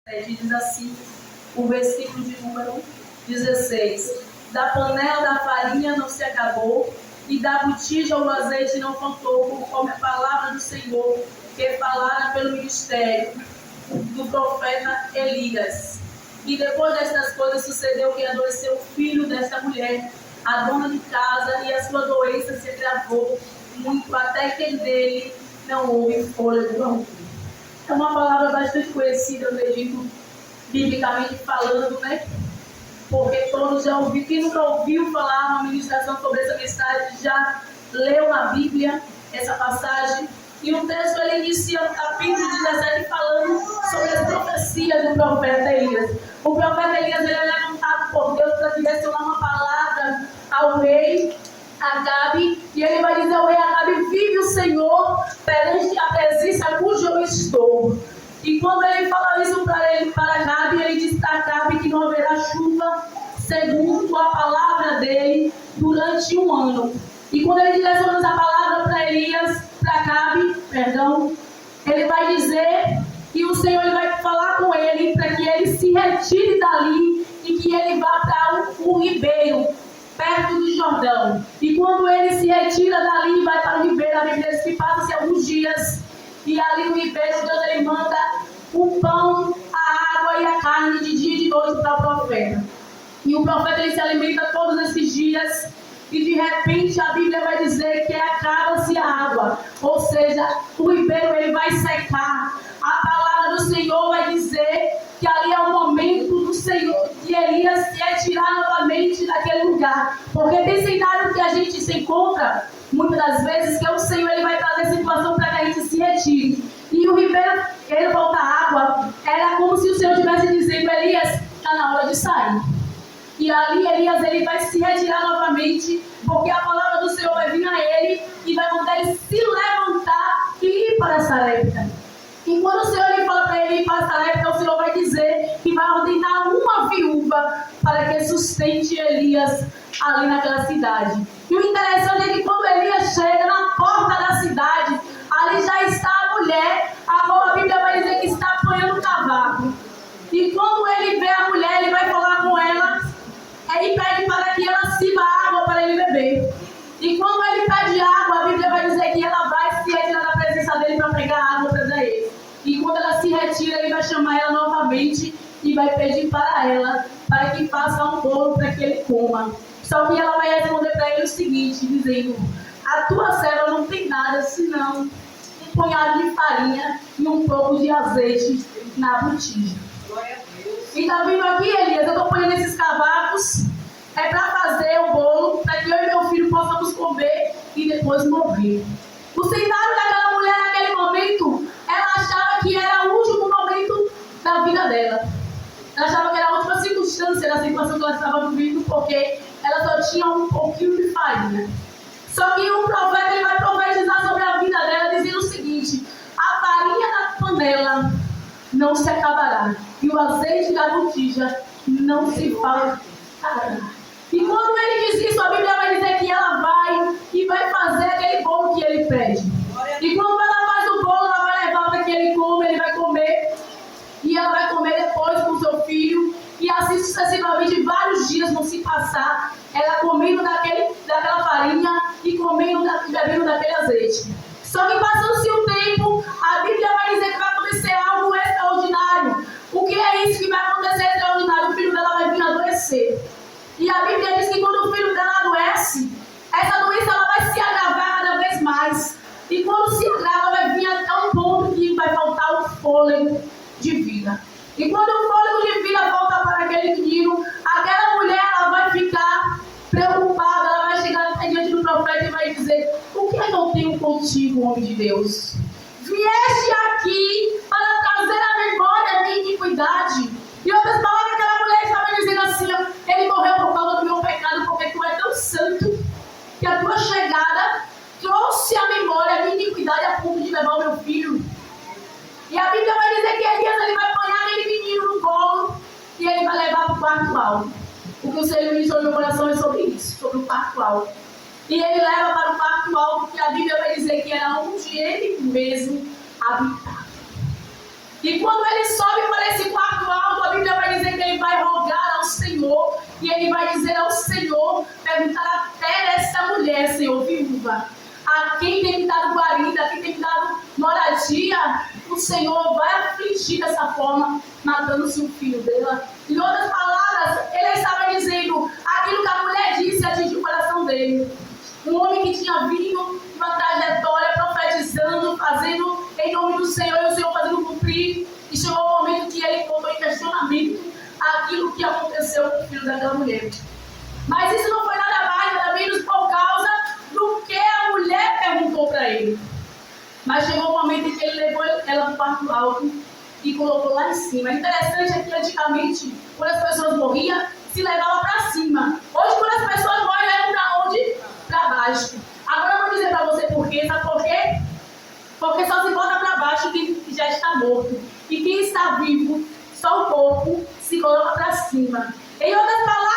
Diz assim, o versículo de número 16: da panela da farinha não se acabou, e da botija o azeite não faltou, conforme a palavra do Senhor, que falara pelo ministério do profeta Elias. E depois destas coisas sucedeu que adoeceu o filho desta mulher, a dona de casa, e a sua doença se agravou muito, até que dele não houve fôlego algum. É uma palavra bastante conhecida, eu acredito, biblicamente falando, né? Porque todos já ouviram. Quem nunca ouviu falar uma ministração sobre essa mensagem, já leu na Bíblia essa passagem. E o texto ele inicia no capítulo 17 falando sobre as profecias do profeta Elias. O profeta Elias ele é levantado por Deus para direcionar uma palavra ao rei Acabe, e ele vai dizer ao rei Acabe: vive o Senhor perante a presença cujo eu estou. E quando ele fala isso para Acabe, ele diz para Acabe que não haverá chuva segundo a palavra dele durante um ano. E quando ele direciona essa palavra para Acabe, ele vai dizer que o Senhor ele vai falar com ele para que ele se retire dali e que ele vá para um ribeiro perto do Jordão. E quando ele se retira dali e vai para o ribeiro, a Bíblia diz que passa-se alguns dias, e ali no ribeiro Deus ele manda o pão, a água e a carne de dia e de noite para o profeta. E o profeta ele se alimenta todos esses dias, e de repente a Bíblia vai dizer que acaba-se a água, ou seja, o ribeiro ele vai secar. A palavra do Senhor vai dizer que ali é o momento do Senhor de Elias se retirar novamente daquele lugar, porque tem cenário que a gente se encontra muitas das vezes que o Senhor ele vai trazer situação para que a gente se retire, e o ribeiro ele volta a água, era como se o Senhor estivesse dizendo: Elias, está na hora de sair. E ali Elias ele vai se retirar novamente, porque a palavra do Senhor vai vir a ele e vai mandar ele se levantar e ir para Sarepta. E quando o Senhor ele fala para ele ir para Sarepta, o Senhor vai dizer que vai ordenar uma viúva para que sustente Elias ali naquela cidade. E o interessante é que quando Elias chega na porta da cidade, ali já está a mulher, a Bíblia vai dizer que está apanhando o cavaco. E quando ele vê a mulher, ele vai falar com ela, e pede para que ela sirva água para ele beber. E quando ele pede água, a Bíblia vai dizer que ela vai se retirar da presença dele para pegar água para dar ele. E quando ela se retira, ele vai chamar ela novamente e vai pedir para ela para que faça um bolo para que ele coma. Só que ela vai responder para ele o seguinte, dizendo: a tua serva não tem nada senão um punhado de farinha e um pouco de azeite na botija. E está vindo aqui, Elias, eu estou ponhando esses cavacos para fazer o bolo, para que eu e meu filho possamos comer e depois morrer. O cenário daquela mulher naquele momento, ela achava que era o último momento da vida dela. Ela achava que era a última circunstância da situação que ela estava vivendo, porque ela só tinha um pouquinho de farinha. Só que o profeta ele vai profetizar sobre a vida dela, dizendo o seguinte: a farinha da panela não se acabará, e o azeite da botija não se faltará. E quando ele diz isso, a Bíblia vai dizer que ela vai e vai fazer aquele bolo que ele pede. E quando ela faz o bolo, ela vai levar para que ele coma, ele vai comer, e ela vai comer depois com o seu filho, e assim sucessivamente vários dias vão se passar, ela comendo daquela farinha e bebendo daquele azeite. Só que passando-se o tempo, a Bíblia vai dizer que vai acontecer algo extraordinário. O que é isso que vai acontecer extraordinário? O filho dela vai vir adoecer. E a Bíblia diz que quando o filho dela adoece, essa doença ela vai se agravar cada vez mais. E quando se agrava, vai vir até um ponto que vai faltar o fôlego de vida. E quando o fôlego de vida volta para aquele menino, aquela mulher ela vai ficar preocupada, ela vai chegar diante do profeta e vai dizer: o que é que eu tenho contigo, homem de Deus? Vieste aqui para trazer à memória a minha iniquidade. E outras palavras, aquela mulher estava dizendo assim: ele morreu por causa do meu pecado, porque tu é tão santo que a tua chegada trouxe à memória a minha iniquidade a ponto de levar o meu filho. E a Bíblia vai dizer que Elias ele vai apanhar aquele menino no colo e ele vai levar para o quarto alto. O que o Senhor ministrou no meu coração é sobre isso, sobre o quarto alto. E ele leva para o quarto alto, que a Bíblia vai dizer que era onde ele mesmo habitava. E quando ele sobe para esse quarto quem tem me dado guarida, quem tem me dado moradia, o Senhor vai afligir dessa forma, matando seu filho dela. Em outras palavras, ele estava dizendo aquilo que a mulher disse atingiu o coração dele. Um homem que tinha vindo uma trajetória profetizando, fazendo em nome do Senhor, e o Senhor fazendo cumprir. E chegou o momento que ele botou em questionamento aquilo que aconteceu com o filho daquela mulher. Mas isso não foi nada mais, nada menos por causa do que a mulher perguntou para ele. Mas chegou o momento em que ele levou ela para o quarto alto e colocou lá em cima. É interessante é que antigamente, quando as pessoas morriam, se levava para cima. Hoje, quando as pessoas morrem, levam para onde? Para baixo. Agora eu vou dizer para você por quê. Sabe por quê? Porque só se bota para baixo quem já está morto. E quem está vivo, só o corpo se coloca para cima. Em outras palavras,